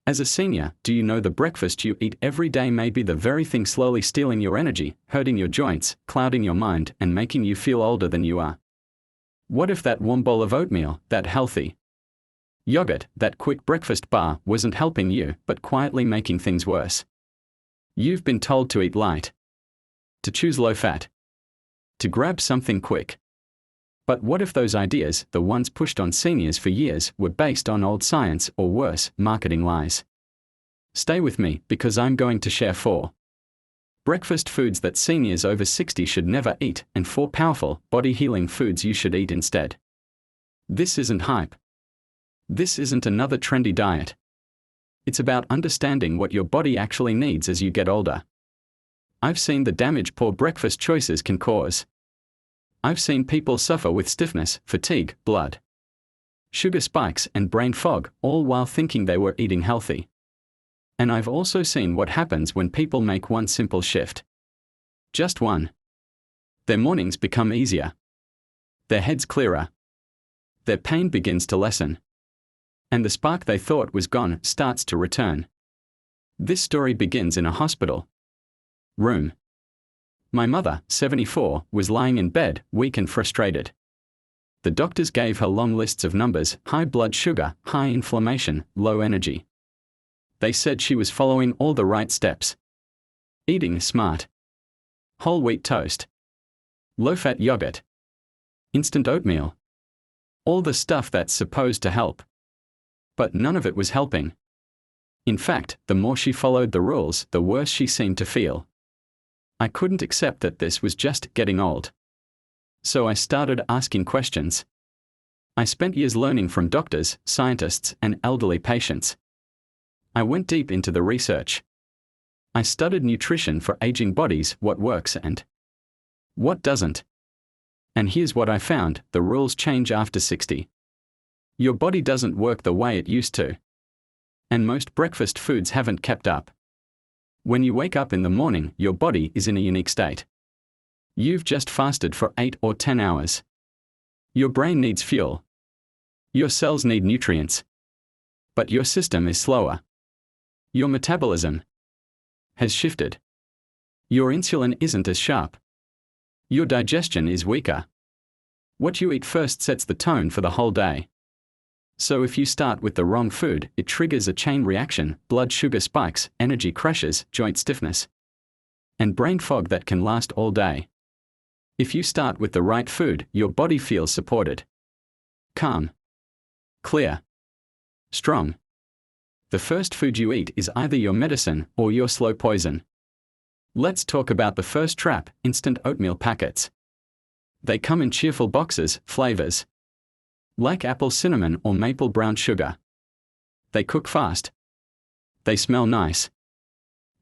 As a senior, do you know the breakfast you eat every day may be the very thing slowly stealing your energy, hurting your joints, clouding your mind, and making you feel older than you are? What if that warm bowl of oatmeal, that healthy yogurt, that quick breakfast bar wasn't helping you, but quietly making things worse? You've been told to eat light, to choose low fat, to grab something quick. But what if those ideas, the ones pushed on seniors for years, were based on old science or worse, marketing lies? Stay with me, because I'm going to share 4 breakfast foods that seniors over 60 should never eat, and 4 powerful, body-healing foods you should eat instead. This isn't hype. This isn't another trendy diet. It's about understanding what your body actually needs as you get older. I've seen the damage poor breakfast choices can cause. I've seen people suffer with stiffness, fatigue, blood sugar spikes, and brain fog, all while thinking they were eating healthy. And I've also seen what happens when people make one simple shift. Just one. Their mornings become easier. Their heads clearer. Their pain begins to lessen. And the spark they thought was gone starts to return. This story begins in a hospital room. My mother, 74, was lying in bed, weak and frustrated. The doctors gave her long lists of numbers: high blood sugar, high inflammation, low energy. They said she was following all the right steps. Eating smart. Whole wheat toast. Low-fat yogurt. Instant oatmeal. All the stuff that's supposed to help. But none of it was helping. In fact, the more she followed the rules, the worse she seemed to feel. I couldn't accept that this was just getting old. So I started asking questions. I spent years learning from doctors, scientists, and elderly patients. I went deep into the research. I studied nutrition for aging bodies, what works and what doesn't. And here's what I found: the rules change after 60. Your body doesn't work the way it used to. And most breakfast foods haven't kept up. When you wake up in the morning, your body is in a unique state. You've just fasted for 8 or 10 hours. Your brain needs fuel. Your cells need nutrients. But your system is slower. Your metabolism has shifted. Your insulin isn't as sharp. Your digestion is weaker. What you eat first sets the tone for the whole day. So if you start with the wrong food, it triggers a chain reaction: blood sugar spikes, energy crashes, joint stiffness, and brain fog that can last all day. If you start with the right food, your body feels supported, calm, clear, strong. The first food you eat is either your medicine or your slow poison. Let's talk about the first trap: instant oatmeal packets. They come in cheerful boxes, flavors like apple cinnamon or maple brown sugar. They cook fast. They smell nice.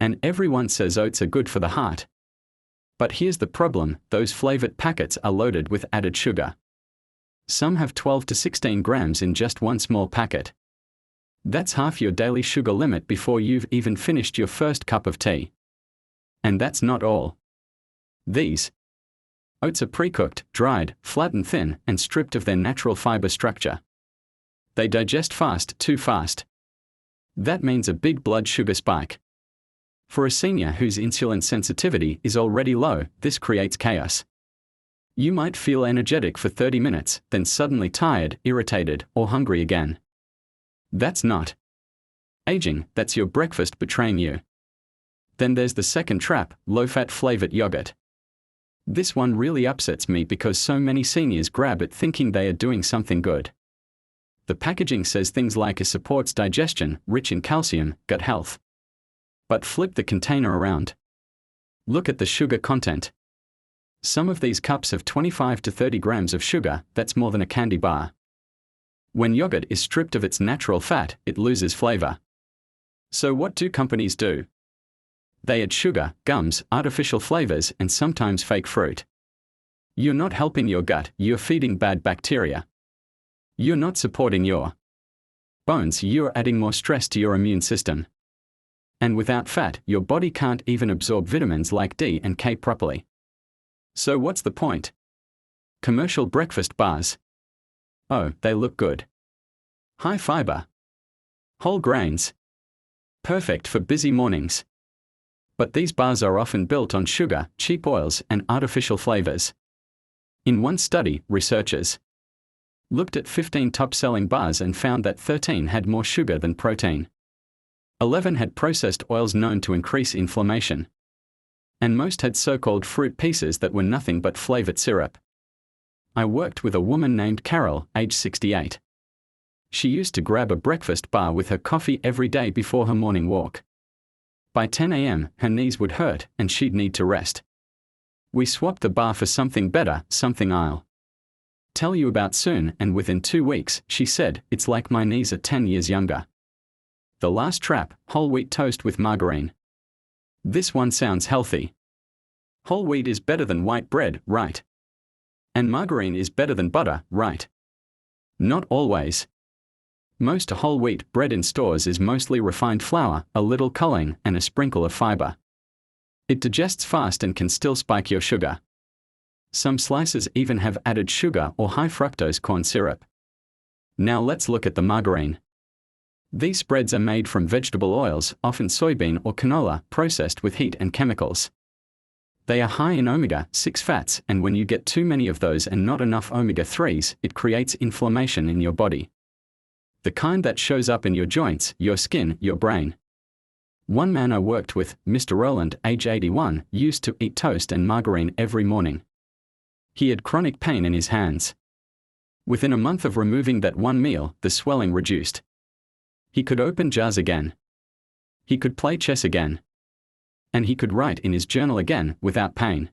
And everyone says oats are good for the heart. But here's the problem: those flavored packets are loaded with added sugar. Some have 12 to 16 grams in just one small packet. That's half your daily sugar limit before you've even finished your first cup of tea. And that's not all. These oats are pre-cooked, dried, flat and thin, and stripped of their natural fiber structure. They digest fast, too fast. That means a big blood sugar spike. For a senior whose insulin sensitivity is already low, this creates chaos. You might feel energetic for 30 minutes, then suddenly tired, irritated, or hungry again. That's not aging, that's your breakfast betraying you. Then there's the second trap: low-fat flavored yogurt. This one really upsets me because so many seniors grab it thinking they are doing something good. The packaging says things like it supports digestion, rich in calcium, gut health. But flip the container around. Look at the sugar content. Some of these cups have 25 to 30 grams of sugar. That's more than a candy bar. When yogurt is stripped of its natural fat, it loses flavor. So what do companies do? They add sugar, gums, artificial flavors, and sometimes fake fruit. You're not helping your gut, you're feeding bad bacteria. You're not supporting your bones, you're adding more stress to your immune system. And without fat, your body can't even absorb vitamins like D and K properly. So what's the point? Commercial breakfast bars. Oh, they look good. High fiber. Whole grains. Perfect for busy mornings. But these bars are often built on sugar, cheap oils, and artificial flavors. In one study, researchers looked at 15 top-selling bars and found that 13 had more sugar than protein. 11 had processed oils known to increase inflammation. And most had so-called fruit pieces that were nothing but flavored syrup. I worked with a woman named Carol, age 68. She used to grab a breakfast bar with her coffee every day before her morning walk. By 10 a.m., her knees would hurt and she'd need to rest. We swapped the bar for something better, something I'll tell you about soon, and within 2 weeks, she said, it's like my knees are 10 years younger. The last trap, whole wheat toast with margarine. This one sounds healthy. Whole wheat is better than white bread, right? And margarine is better than butter, right? Not always. Most whole wheat bread in stores is mostly refined flour, a little culling, and a sprinkle of fiber. It digests fast and can still spike your sugar. Some slices even have added sugar or high fructose corn syrup. Now let's look at the margarine. These spreads are made from vegetable oils, often soybean or canola, processed with heat and chemicals. They are high in omega-6 fats, and when you get too many of those and not enough omega-3s, it creates inflammation in your body. The kind that shows up in your joints, your skin, your brain. One man I worked with, Mr. Rowland, age 81, used to eat toast and margarine every morning. He had chronic pain in his hands. Within a month of removing that one meal, the swelling reduced. He could open jars again. He could play chess again. And he could write in his journal again, without pain.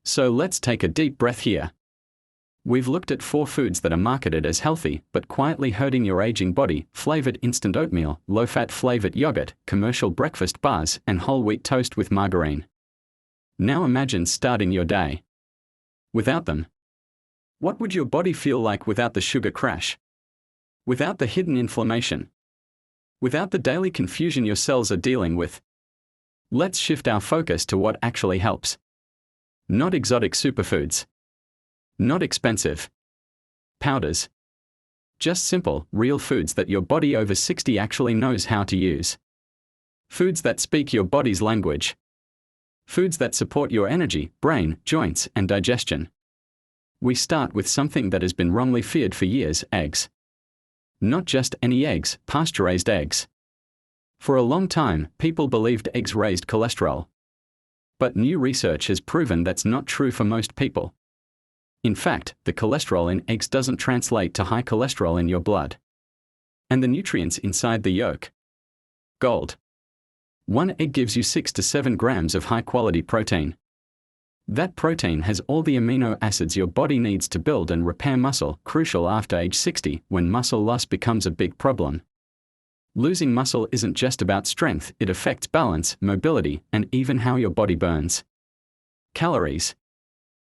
So let's take a deep breath here. We've looked at 4 foods that are marketed as healthy, but quietly hurting your aging body: flavored instant oatmeal, low-fat flavored yogurt, commercial breakfast bars, and whole wheat toast with margarine. Now imagine starting your day without them. What would your body feel like without the sugar crash? Without the hidden inflammation? Without the daily confusion your cells are dealing with? Let's shift our focus to what actually helps. Not exotic superfoods. Not expensive powders. Just simple, real foods that your body over 60 actually knows how to use. Foods that speak your body's language. Foods that support your energy, brain, joints, and digestion. We start with something that has been wrongly feared for years: eggs. Not just any eggs, pasture-raised eggs. For a long time, people believed eggs raised cholesterol. But new research has proven that's not true for most people. In fact, the cholesterol in eggs doesn't translate to high cholesterol in your blood. And the nutrients inside the yolk. Gold. One egg gives you 6 to 7 grams of high-quality protein. That protein has all the amino acids your body needs to build and repair muscle, crucial after age 60, when muscle loss becomes a big problem. Losing muscle isn't just about strength, it affects balance, mobility, and even how your body burns calories.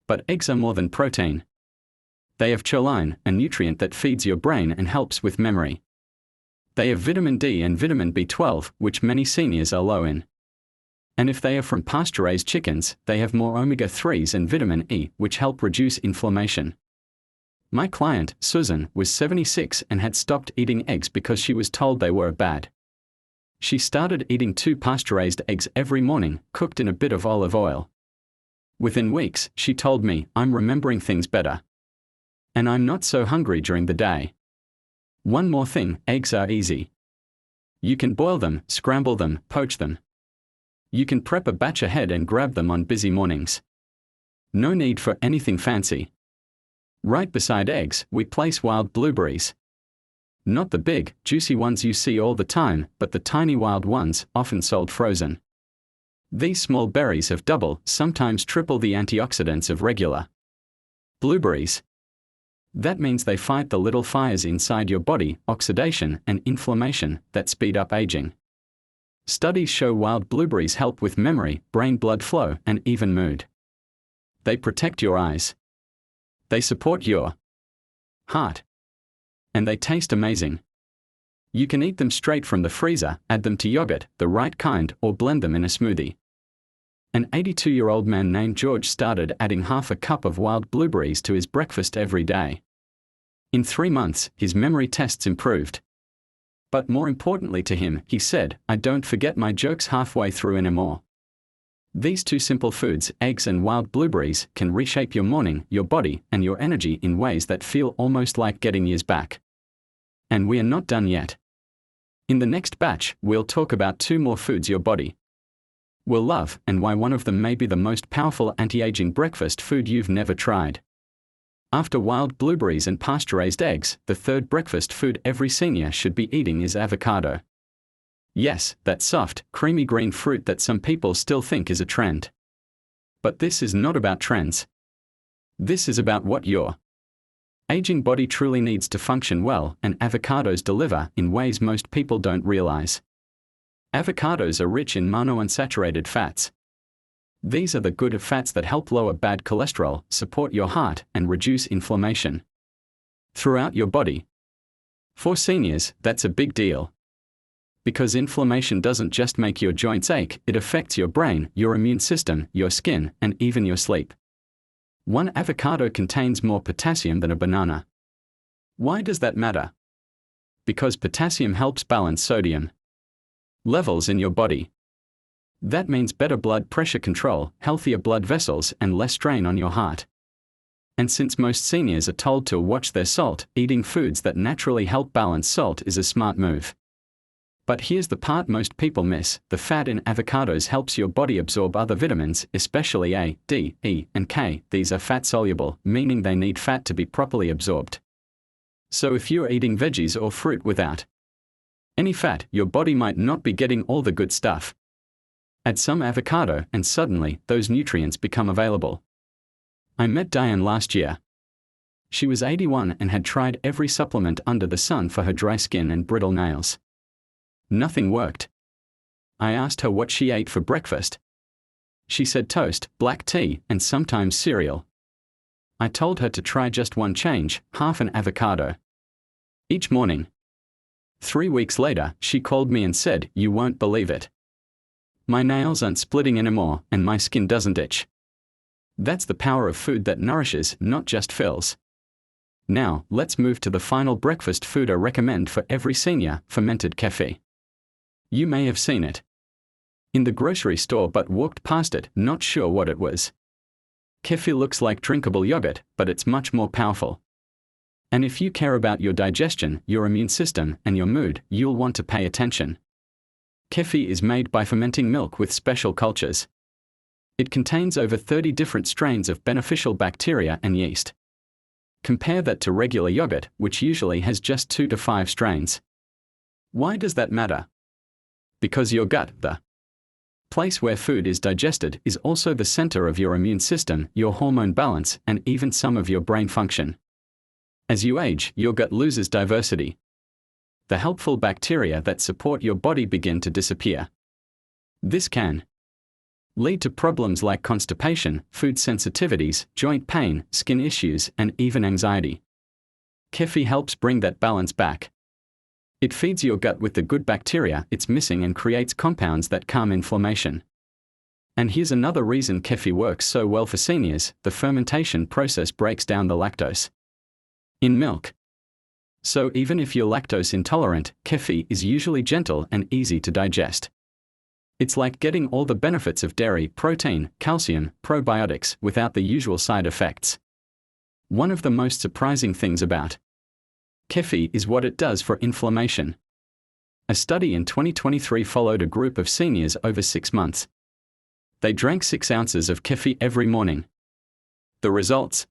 But eggs are more than protein. They have choline, a nutrient that feeds your brain and helps with memory. They have vitamin D and vitamin B12, which many seniors are low in. And if they are from pasture-raised chickens, they have more omega-3s and vitamin E, which help reduce inflammation. My client, Susan, was 76 and had stopped eating eggs because she was told they were bad. She started eating 2 pasture-raised eggs every morning, cooked in a bit of olive oil. Within weeks, she told me, I'm remembering things better. And I'm not so hungry during the day. One more thing, eggs are easy. You can boil them, scramble them, poach them. You can prep a batch ahead and grab them on busy mornings. No need for anything fancy. Right beside eggs, we place wild blueberries. Not the big, juicy ones you see all the time, but the tiny wild ones, often sold frozen. These small berries have double, sometimes triple the antioxidants of regular blueberries. That means they fight the little fires inside your body, oxidation and inflammation, that speed up aging. Studies show wild blueberries help with memory, brain blood flow, and even mood. They protect your eyes. They support your heart. And they taste amazing. You can eat them straight from the freezer, add them to yogurt, the right kind, or blend them in a smoothie. An 82-year-old man named George started adding half a cup of wild blueberries to his breakfast every day. In 3 months, his memory tests improved. But more importantly to him, he said, I don't forget my jokes halfway through anymore. These two simple foods, eggs and wild blueberries, can reshape your morning, your body, and your energy in ways that feel almost like getting years back. And we are not done yet. In the next batch, we'll talk about 2 more foods your body will love and why one of them may be the most powerful anti-aging breakfast food you've never tried. After wild blueberries and pasture-raised eggs, the third breakfast food every senior should be eating is avocado. Yes, that soft, creamy green fruit that some people still think is a trend. But this is not about trends. This is about what your aging body truly needs to function well, and avocados deliver in ways most people don't realize. Avocados are rich in monounsaturated fats. These are the good fats that help lower bad cholesterol, support your heart, and reduce inflammation throughout your body. For seniors, that's a big deal. Because inflammation doesn't just make your joints ache, it affects your brain, your immune system, your skin, and even your sleep. One avocado contains more potassium than a banana. Why does that matter? Because potassium helps balance sodium levels in your body. That means better blood pressure control, healthier blood vessels, and less strain on your heart. And since most seniors are told to watch their salt, eating foods that naturally help balance salt is a smart move. But here's the part most people miss: the fat in avocados helps your body absorb other vitamins, especially A, D, E, and K. These are fat-soluble, meaning they need fat to be properly absorbed. So if you're eating veggies or fruit without any fat, your body might not be getting all the good stuff. Add some avocado, and suddenly, those nutrients become available. I met Diane last year. She was 81 and had tried every supplement under the sun for her dry skin and brittle nails. Nothing worked. I asked her what she ate for breakfast. She said toast, black tea, and sometimes cereal. I told her to try just one change, half an avocado each morning. 3 weeks later, she called me and said, "You won't believe it. My nails aren't splitting anymore, and my skin doesn't itch." That's the power of food that nourishes, not just fills. Now, let's move to the final breakfast food I recommend for every senior: fermented kefir. You may have seen it in the grocery store but walked past it, not sure what it was. Kefir looks like drinkable yogurt, but it's much more powerful. And if you care about your digestion, your immune system, and your mood, you'll want to pay attention. Kefir is made by fermenting milk with special cultures. It contains over 30 different strains of beneficial bacteria and yeast. Compare that to regular yogurt, which usually has just 2 to 5 strains. Why does that matter? Because your gut, the place where food is digested, is also the center of your immune system, your hormone balance, and even some of your brain function. As you age, your gut loses diversity. The helpful bacteria that support your body begin to disappear. This can lead to problems like constipation, food sensitivities, joint pain, skin issues, and even anxiety. Kefir helps bring that balance back. It feeds your gut with the good bacteria it's missing and creates compounds that calm inflammation. And here's another reason kefir works so well for seniors: the fermentation process breaks down the lactose in milk. So even if you're lactose intolerant, kefir is usually gentle and easy to digest. It's like getting all the benefits of dairy, protein, calcium, probiotics, without the usual side effects. One of the most surprising things about kefir is what it does for inflammation. A study in 2023 followed a group of seniors over 6 months. They drank 6 ounces of kefir every morning. The results?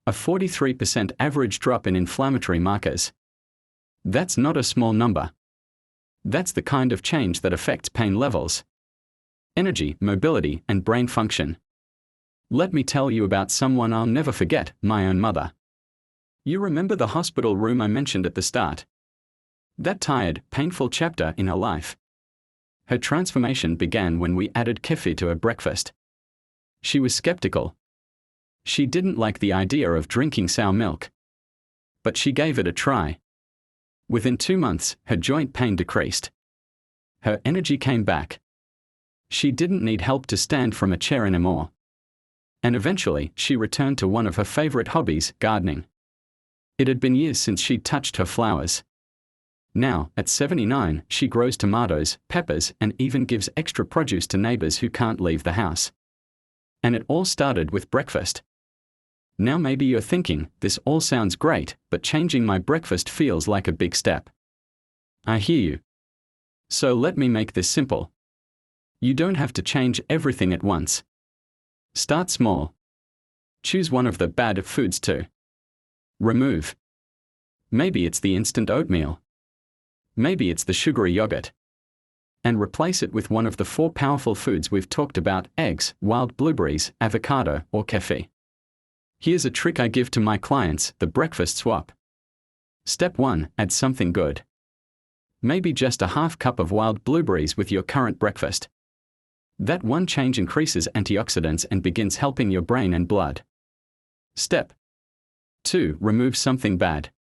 A 43% average drop in inflammatory markers. That's not a small number. That's the kind of change that affects pain levels, energy, mobility, and brain function. Let me tell you about someone I'll never forget: my own mother. You remember the hospital room I mentioned at the start? That tired, painful chapter in her life. Her transformation began when we added kefir to her breakfast. She was skeptical. She didn't like the idea of drinking sour milk. But she gave it a try. Within 2 months, her joint pain decreased. Her energy came back. She didn't need help to stand from a chair anymore. And eventually, she returned to one of her favorite hobbies: gardening. It had been years since she'd touched her flowers. Now, at 79, she grows tomatoes, peppers, and even gives extra produce to neighbors who can't leave the house. And it all started with breakfast. Now maybe you're thinking, this all sounds great, but changing my breakfast feels like a big step. I hear you. So let me make this simple. You don't have to change everything at once. Start small. Choose one of the bad foods to remove. Maybe it's the instant oatmeal. Maybe it's the sugary yogurt. And replace it with one of the 4 powerful foods we've talked about: eggs, wild blueberries, avocado, or coffee. Here's a trick I give to my clients: the breakfast swap. Step 1. Add something good. Maybe just a half cup of wild blueberries with your current breakfast. That one change increases antioxidants and begins helping your brain and blood. Step 2. Remove something bad.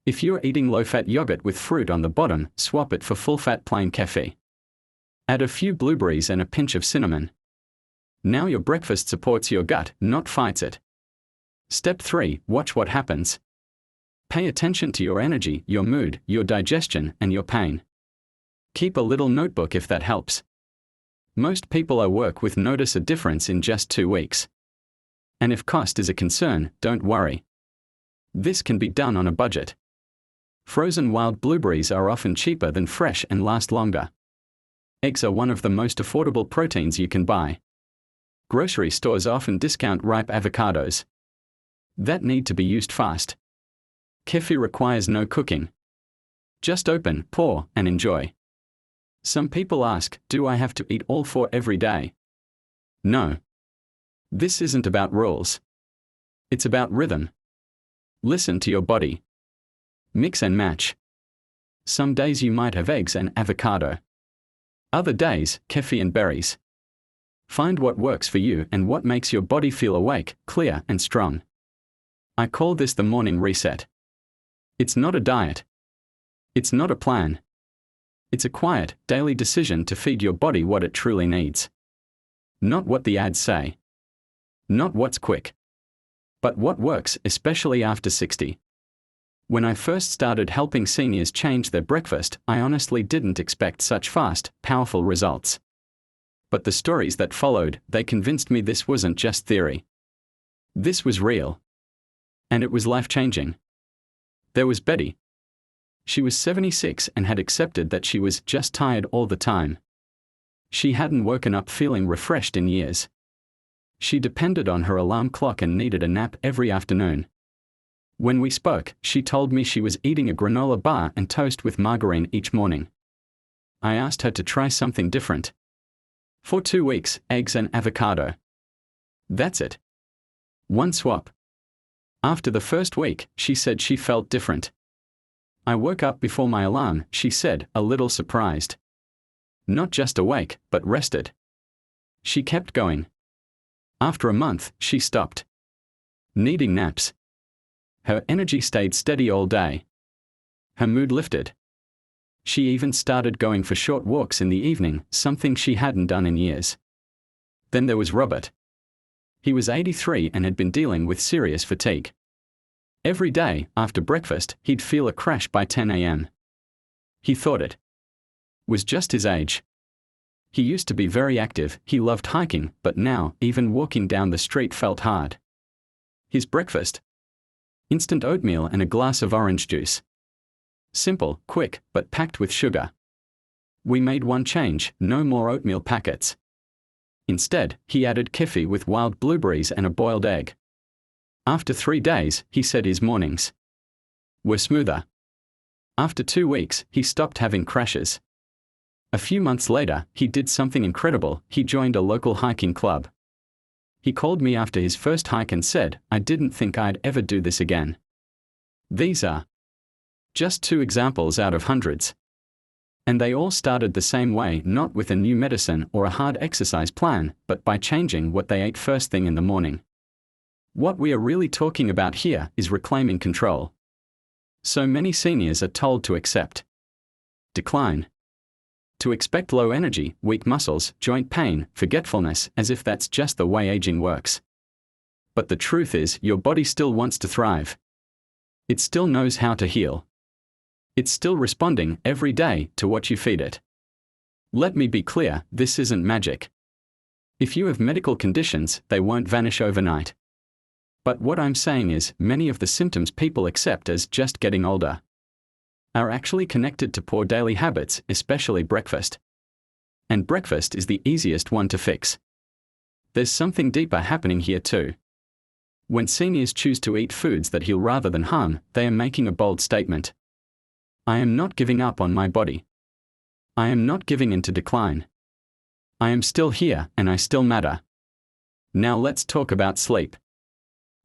If you're eating low-fat yogurt with fruit on the bottom, swap it for full-fat plain coffee. Add a few blueberries and a pinch of cinnamon. Now your breakfast supports your gut, not fights it. Step 3. Watch what happens. Pay attention to your energy, your mood, your digestion, and your pain. Keep a little notebook if that helps. Most people I work with notice a difference in just 2 weeks. And if cost is a concern, don't worry. This can be done on a budget. Frozen wild blueberries are often cheaper than fresh and last longer. Eggs are one of the most affordable proteins you can buy. Grocery stores often discount ripe avocados that need to be used fast. Kefir requires no cooking. Just open, pour, and enjoy. Some people ask, do I have to eat all 4 every day? No. This isn't about rules. It's about rhythm. Listen to your body. Mix and match. Some days you might have eggs and avocado. Other days, kefir and berries. Find what works for you and what makes your body feel awake, clear, and strong. I call this the morning reset. It's not a diet. It's not a plan. It's a quiet, daily decision to feed your body what it truly needs. Not what the ads say. Not what's quick. But what works, especially after 60. When I first started helping seniors change their breakfast, I honestly didn't expect such fast, powerful results. But the stories that followed, they convinced me this wasn't just theory. This was real. And it was life-changing. There was Betty. She was 76 and had accepted that she was just tired all the time. She hadn't woken up feeling refreshed in years. She depended on her alarm clock and needed a nap every afternoon. When we spoke, she told me she was eating a granola bar and toast with margarine each morning. I asked her to try something different. For 2 weeks, eggs and avocado. That's it. One swap. After the first week, she said she felt different. I woke up before my alarm, she said, a little surprised. Not just awake, but rested. She kept going. After a month, she stopped needing naps. Her energy stayed steady all day. Her mood lifted. She even started going for short walks in the evening, something she hadn't done in years. Then there was Robert. He was 83 and had been dealing with serious fatigue. Every day, after breakfast, he'd feel a crash by 10 a.m. He thought it was just his age. He used to be very active, he loved hiking, but now, even walking down the street felt hard. His breakfast? Instant oatmeal and a glass of orange juice. Simple, quick, but packed with sugar. We made one change: no more oatmeal packets. Instead, he added kefir with wild blueberries and a boiled egg. After 3 days, he said his mornings were smoother. After 2 weeks, he stopped having crashes. A few months later, he did something incredible: he joined a local hiking club. He called me after his first hike and said, "I didn't think I'd ever do this again." These are just 2 examples out of hundreds. And they all started the same way, not with a new medicine or a hard exercise plan, but by changing what they ate first thing in the morning. What we are really talking about here is reclaiming control. So many seniors are told to accept decline, to expect low energy, weak muscles, joint pain, forgetfulness, as if that's just the way aging works. But the truth is, your body still wants to thrive. It still knows how to heal. It's still responding every day to what you feed it. Let me be clear, this isn't magic. If you have medical conditions, they won't vanish overnight. But what I'm saying is, many of the symptoms people accept as just getting older are actually connected to poor daily habits, especially breakfast. And breakfast is the easiest one to fix. There's something deeper happening here too. When seniors choose to eat foods that heal rather than harm, they are making a bold statement. I am not giving up on my body. I am not giving in to decline. I am still here, and I still matter. Now let's talk about sleep.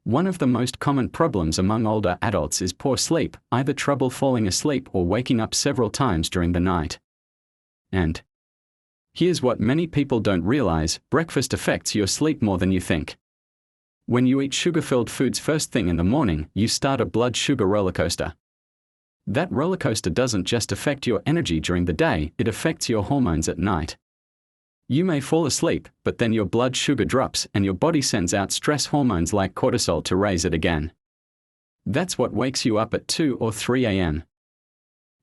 One of the most common problems among older adults is poor sleep, either trouble falling asleep or waking up several times during the night. And here's what many people don't realize: breakfast affects your sleep more than you think. When you eat sugar-filled foods first thing in the morning, you start a blood sugar roller coaster. That roller coaster doesn't just affect your energy during the day, it affects your hormones at night. You may fall asleep, but then your blood sugar drops and your body sends out stress hormones like cortisol to raise it again. That's what wakes you up at 2 or 3 a.m.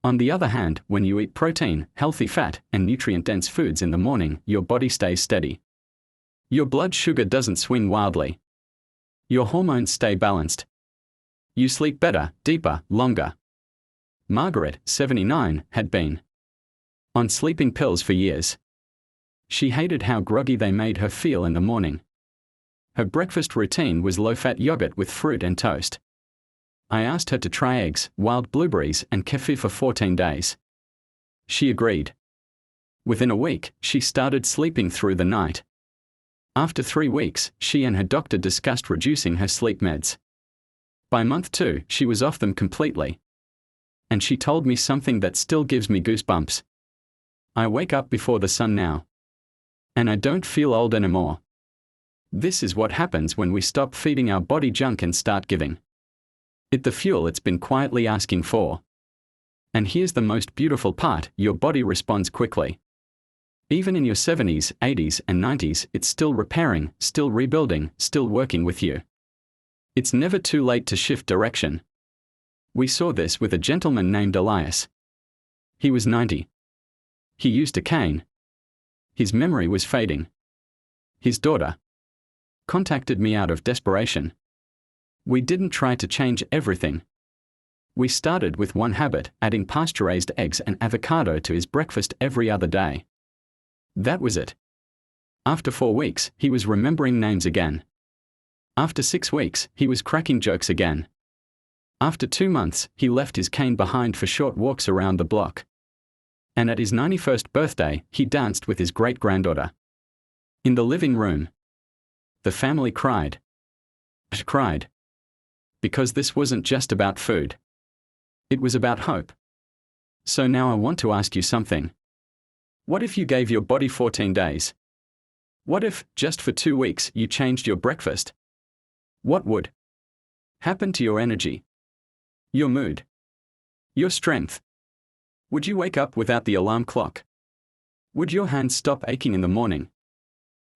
On the other hand, when you eat protein, healthy fat, and nutrient-dense foods in the morning, your body stays steady. Your blood sugar doesn't swing wildly. Your hormones stay balanced. You sleep better, deeper, longer. Margaret, 79, had been on sleeping pills for years. She hated how groggy they made her feel in the morning. Her breakfast routine was low-fat yogurt with fruit and toast. I asked her to try eggs, wild blueberries, and kefir for 14 days. She agreed. Within a week, she started sleeping through the night. After 3 weeks, she and her doctor discussed reducing her sleep meds. By month 2, she was off them completely. And she told me something that still gives me goosebumps. I wake up before the sun now. And I don't feel old anymore. This is what happens when we stop feeding our body junk and start giving it the fuel it's been quietly asking for. And here's the most beautiful part: your body responds quickly. Even in your 70s, 80s, and 90s, it's still repairing, still rebuilding, still working with you. It's never too late to shift direction. We saw this with a gentleman named Elias. He was 90. He used a cane. His memory was fading. His daughter contacted me out of desperation. We didn't try to change everything. We started with one habit, adding pasture-raised eggs and avocado to his breakfast every other day. That was it. After 4 weeks, he was remembering names again. After 6 weeks, he was cracking jokes again. After 2 months, he left his cane behind for short walks around the block. And at his 91st birthday, he danced with his great-granddaughter. In the living room, the family cried. It cried. Because this wasn't just about food. It was about hope. So now I want to ask you something. What if you gave your body 14 days? What if, just for 2 weeks, you changed your breakfast? What would happen to your energy, your mood, your strength? Would you wake up without the alarm clock? Would your hands stop aching in the morning?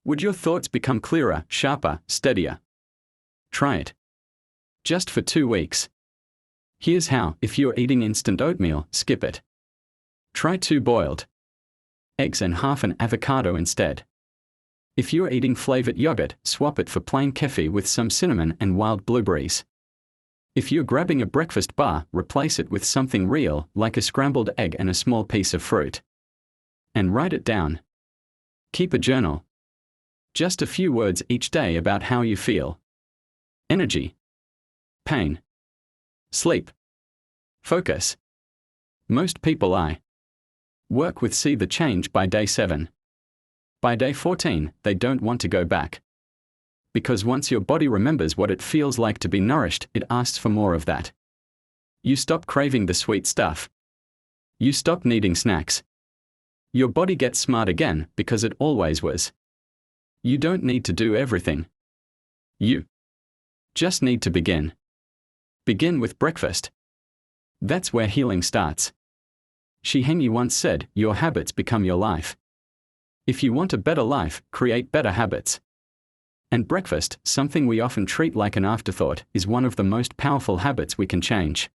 Would your thoughts become clearer, sharper, steadier? Try it. Just for 2 weeks. Here's how: if you're eating instant oatmeal, skip it. Try 2 boiled eggs and half an avocado instead. If you're eating flavored yogurt, swap it for plain kefir with some cinnamon and wild blueberries. If you're grabbing a breakfast bar, replace it with something real, like a scrambled egg and a small piece of fruit. And write it down. Keep a journal. Just a few words each day about how you feel. Energy. Pain. Sleep. Focus. Most people I work with see the change by day 7. By day 14, they don't want to go back. Because once your body remembers what it feels like to be nourished, it asks for more of that. You stop craving the sweet stuff. You stop needing snacks. Your body gets smart again, because it always was. You don't need to do everything. You just need to begin. Begin with breakfast. That's where healing starts. Shi heng once said, "Your habits become your life." If you want a better life, create better habits. And breakfast, something we often treat like an afterthought, is one of the most powerful habits we can change.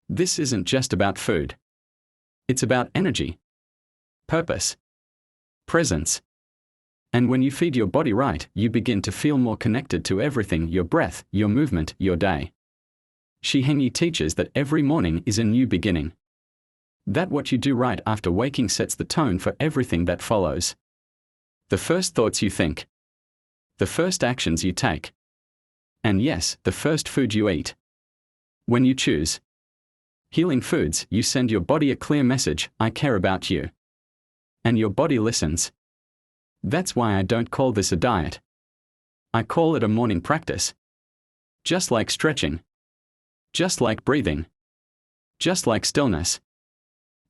This isn't just about food. It's about energy, purpose, presence. And when you feed your body right, you begin to feel more connected to everything: your breath, your movement, your day. Shi heng teaches that every morning is a new beginning. That what you do right after waking sets the tone for everything that follows. The first thoughts you think, the first actions you take, and yes, the first food you eat. When you choose healing foods, you send your body a clear message: I care about you. And your body listens. That's why I don't call this a diet. I call it a morning practice. Just like stretching. Just like breathing. Just like stillness.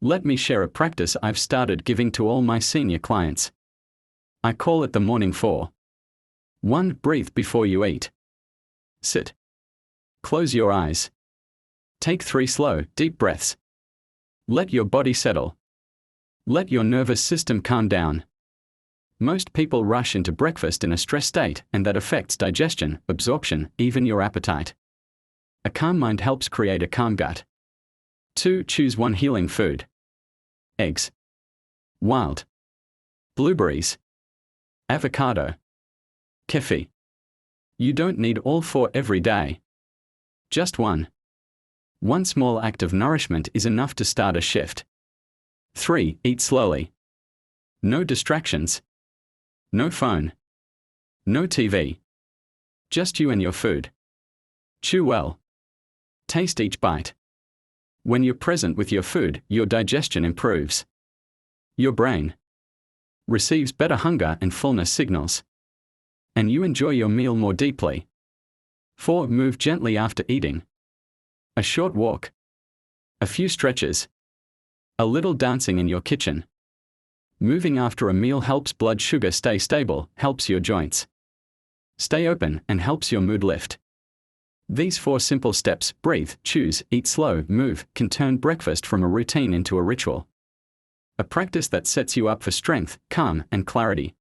Let me share a practice I've started giving to all my senior clients. I call it the morning 4. 1. Breathe before you eat. Sit. Close your eyes. Take 3 slow, deep breaths. Let your body settle. Let your nervous system calm down. Most people rush into breakfast in a stress state, and that affects digestion, absorption, even your appetite. A calm mind helps create a calm gut. 2. Choose one healing food. Eggs. Wild. Blueberries. Avocado. Kefir. You don't need all 4 every day. Just one. One small act of nourishment is enough to start a shift. 3. Eat slowly. No distractions. No phone. No TV. Just you and your food. Chew well. Taste each bite. When you're present with your food, your digestion improves. Your brain receives better hunger and fullness signals. And you enjoy your meal more deeply. 4. Move gently after eating. A short walk. A few stretches. A little dancing in your kitchen. Moving after a meal helps blood sugar stay stable, helps your joints stay open, and helps your mood lift. These 4 simple steps: breathe, choose, eat slow, move, can turn breakfast from a routine into a ritual. A practice that sets you up for strength, calm, and clarity.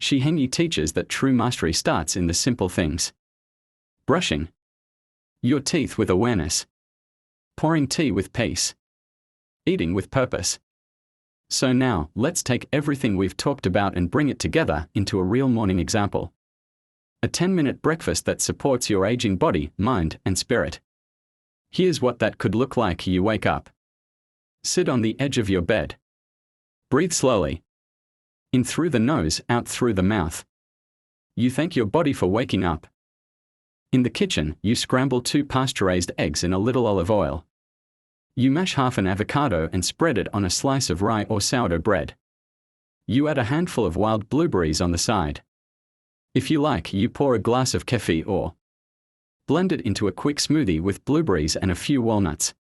Shi heng teaches that true mastery starts in the simple things. Brushing your teeth with awareness. Pouring tea with peace. Eating with purpose. So now, let's take everything we've talked about and bring it together into a real morning example. A 10-minute breakfast that supports your aging body, mind, and spirit. Here's what that could look like. You wake up. Sit on the edge of your bed. Breathe slowly. In through the nose, out through the mouth. You thank your body for waking up. In the kitchen, you scramble 2 pasteurized eggs in a little olive oil. You mash half an avocado and spread it on a slice of rye or sourdough bread. You add a handful of wild blueberries on the side. If you like, you pour a glass of kefir or blend it into a quick smoothie with blueberries and a few walnuts.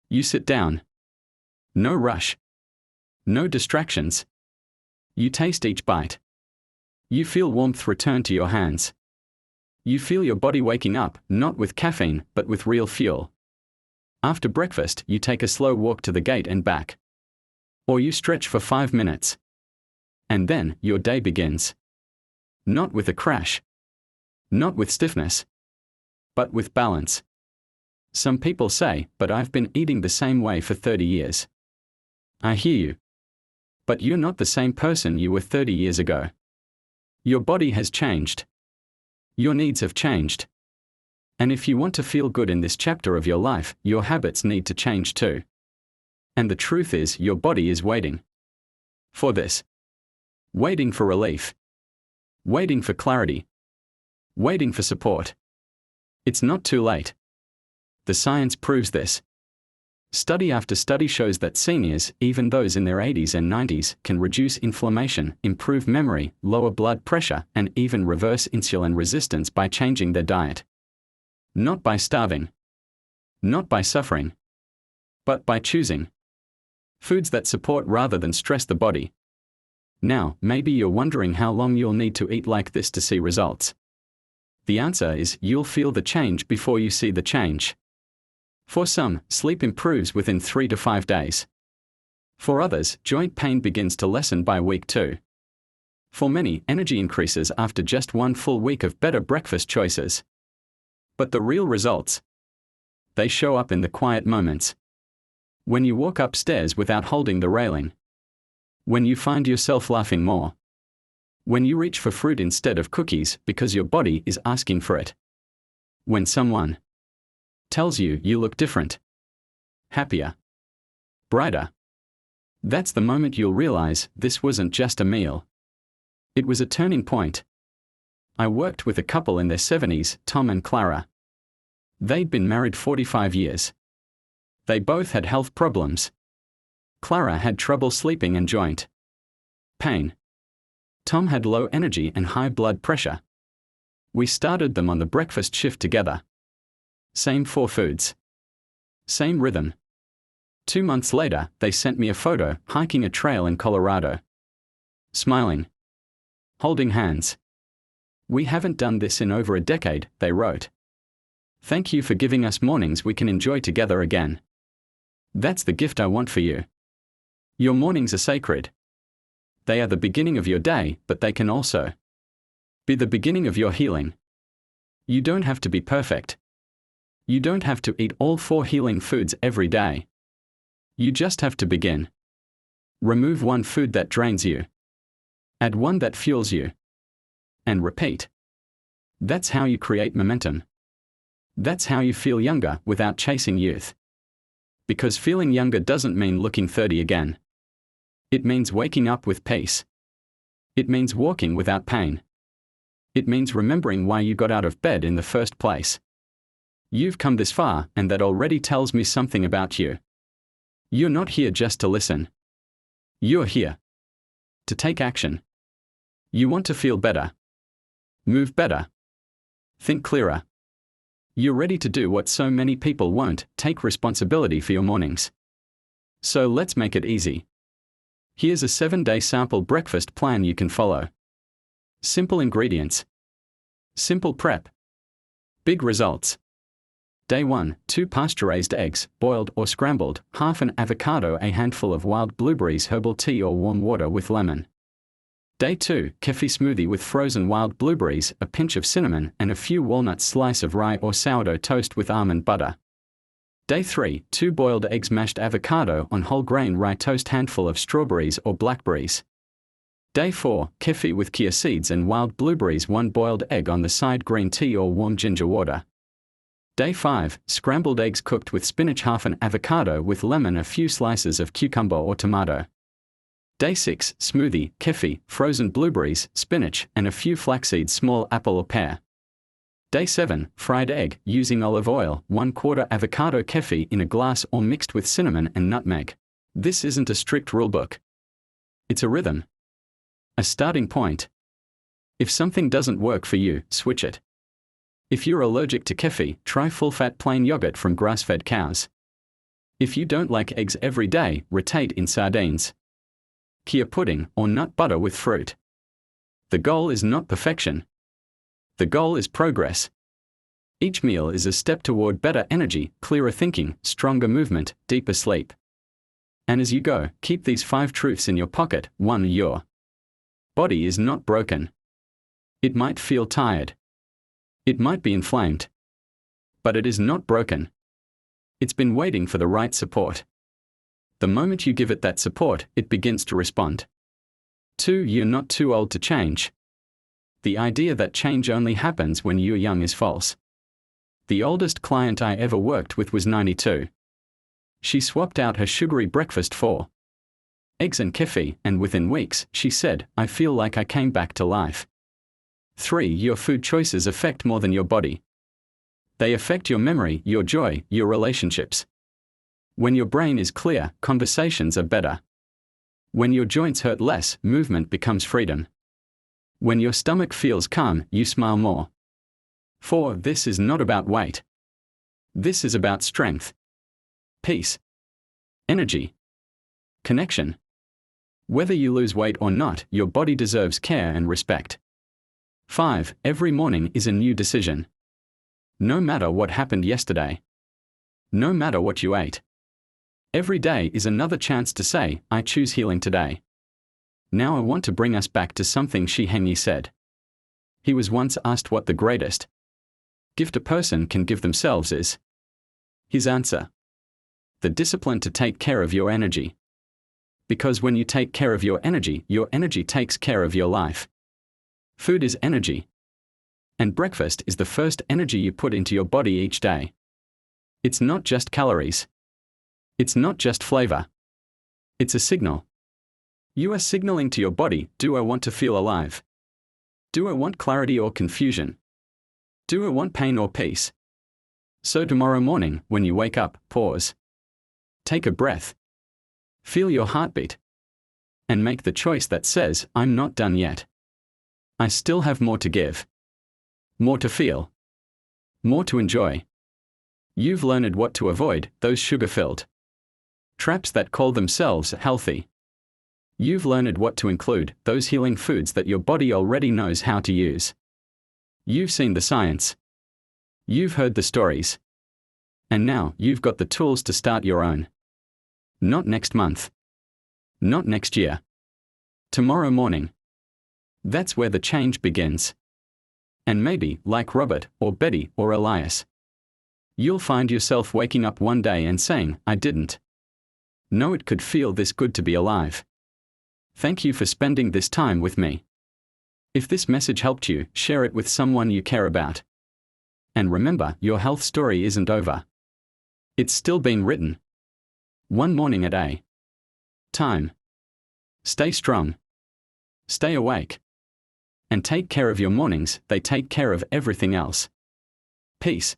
You sit down. No rush. No distractions. You taste each bite. You feel warmth return to your hands. You feel your body waking up, not with caffeine, but with real fuel. After breakfast, you take a slow walk to the gate and back. Or you stretch for 5 minutes. And then, your day begins. Not with a crash. Not with stiffness. But with balance. Some people say, but I've been eating the same way for 30 years. I hear you. But you're not the same person you were 30 years ago. Your body has changed. Your needs have changed. And if you want to feel good in this chapter of your life, your habits need to change too. And the truth is, your body is waiting for this. Waiting for relief. Waiting for clarity. Waiting for support. It's not too late. The science proves this. Study after study shows that seniors, even those in their 80s and 90s, can reduce inflammation, improve memory, lower blood pressure, and even reverse insulin resistance by changing their diet. Not by starving. Not by suffering. But by choosing foods that support rather than stress the body. Now, maybe you're wondering how long you'll need to eat like this to see results. The answer is, you'll feel the change before you see the change. For some, sleep improves within 3 to 5 days. For others, joint pain begins to lessen by week 2. For many, energy increases after just 1 full week of better breakfast choices. But the real results? They show up in the quiet moments. When you walk upstairs without holding the railing. When you find yourself laughing more. When you reach for fruit instead of cookies because your body is asking for it. When someone tells you you look different, happier, brighter. That's the moment you'll realize this wasn't just a meal. It was a turning point. I worked with a couple in their 70s, Tom and Clara. They'd been married 45 years. They both had health problems. Clara had trouble sleeping and joint pain. Tom had low energy and high blood pressure. We started them on the breakfast shift together. Same 4 foods. Same rhythm. 2 months later, they sent me a photo hiking a trail in Colorado. Smiling. Holding hands. We haven't done this in over a decade, they wrote. Thank you for giving us mornings we can enjoy together again. That's the gift I want for you. Your mornings are sacred. They are the beginning of your day, but they can also be the beginning of your healing. You don't have to be perfect. You don't have to eat all 4 healing foods every day. You just have to begin. Remove one food that drains you. Add one that fuels you. And repeat. That's how you create momentum. That's how you feel younger without chasing youth. Because feeling younger doesn't mean looking 30 again. It means waking up with peace. It means walking without pain. It means remembering why you got out of bed in the first place. You've come this far, and that already tells me something about you. You're not here just to listen. You're here to take action. You want to feel better. Move better. Think clearer. You're ready to do what so many people won't, take responsibility for your mornings. So let's make it easy. Here's a 7-day sample breakfast plan you can follow. Simple ingredients. Simple prep. Big results. Day 1, 2 pasteurized eggs, boiled or scrambled, half an avocado, a handful of wild blueberries, herbal tea or warm water with lemon. Day 2, kefir smoothie with frozen wild blueberries, a pinch of cinnamon, and a few walnuts, slice of rye or sourdough toast with almond butter. Day 3, 2 boiled eggs, mashed avocado on whole grain rye toast, handful of strawberries or blackberries. Day 4, kefir with chia seeds and wild blueberries, 1 boiled egg on the side, green tea or warm ginger water. Day 5, scrambled eggs cooked with spinach, half an avocado with lemon, a few slices of cucumber or tomato. Day 6, smoothie, kefir, frozen blueberries, spinach, and a few flaxseeds, small apple or pear. Day 7, fried egg, using olive oil, 1/4 avocado, kefir in a glass or mixed with cinnamon and nutmeg. This isn't a strict rulebook. It's a rhythm. A starting point. If something doesn't work for you, switch it. If you're allergic to kefir, try full-fat plain yogurt from grass-fed cows. If you don't like eggs every day, rotate in sardines, chia pudding, or nut butter with fruit. The goal is not perfection. The goal is progress. Each meal is a step toward better energy, clearer thinking, stronger movement, deeper sleep. And as you go, keep these 5 truths in your pocket. 1. Your body is not broken. It might feel tired. It might be inflamed. But it is not broken. It's been waiting for the right support. The moment you give it that support, it begins to respond. 2. You're not too old to change. The idea that change only happens when you're young is false. The oldest client I ever worked with was 92. She swapped out her sugary breakfast for eggs and kefir, and within weeks, she said, I feel like I came back to life. 3. Your food choices affect more than your body. They affect your memory, your joy, your relationships. When your brain is clear, conversations are better. When your joints hurt less, movement becomes freedom. When your stomach feels calm, you smile more. 4. This is not about weight. This is about strength, peace, energy, connection. Whether you lose weight or not, your body deserves care and respect. 5. Every morning is a new decision. No matter what happened yesterday. No matter what you ate. Every day is another chance to say, I choose healing today. Now I want to bring us back to something Shi Heng said. He was once asked what the greatest gift a person can give themselves is. His answer: the discipline to take care of your energy. Because when you take care of your energy takes care of your life. Food is energy. And breakfast is the first energy you put into your body each day. It's not just calories. It's not just flavor. It's a signal. You are signaling to your body, do I want to feel alive? Do I want clarity or confusion? Do I want pain or peace? So tomorrow morning, when you wake up, pause. Take a breath. Feel your heartbeat. And make the choice that says, I'm not done yet. I still have more to give. More to feel. More to enjoy. You've learned what to avoid, those sugar-filled traps that call themselves healthy. You've learned what to include, those healing foods that your body already knows how to use. You've seen the science. You've heard the stories. And now you've got the tools to start your own. Not next month. Not next year. Tomorrow morning. That's where the change begins. And maybe, like Robert, or Betty, or Elias, you'll find yourself waking up one day and saying, I didn't know it could feel this good to be alive. Thank you for spending this time with me. If this message helped you, share it with someone you care about. And remember, your health story isn't over. It's still being written. One morning at a time. Stay strong. Stay awake. And take care of your mornings, they take care of everything else. Peace.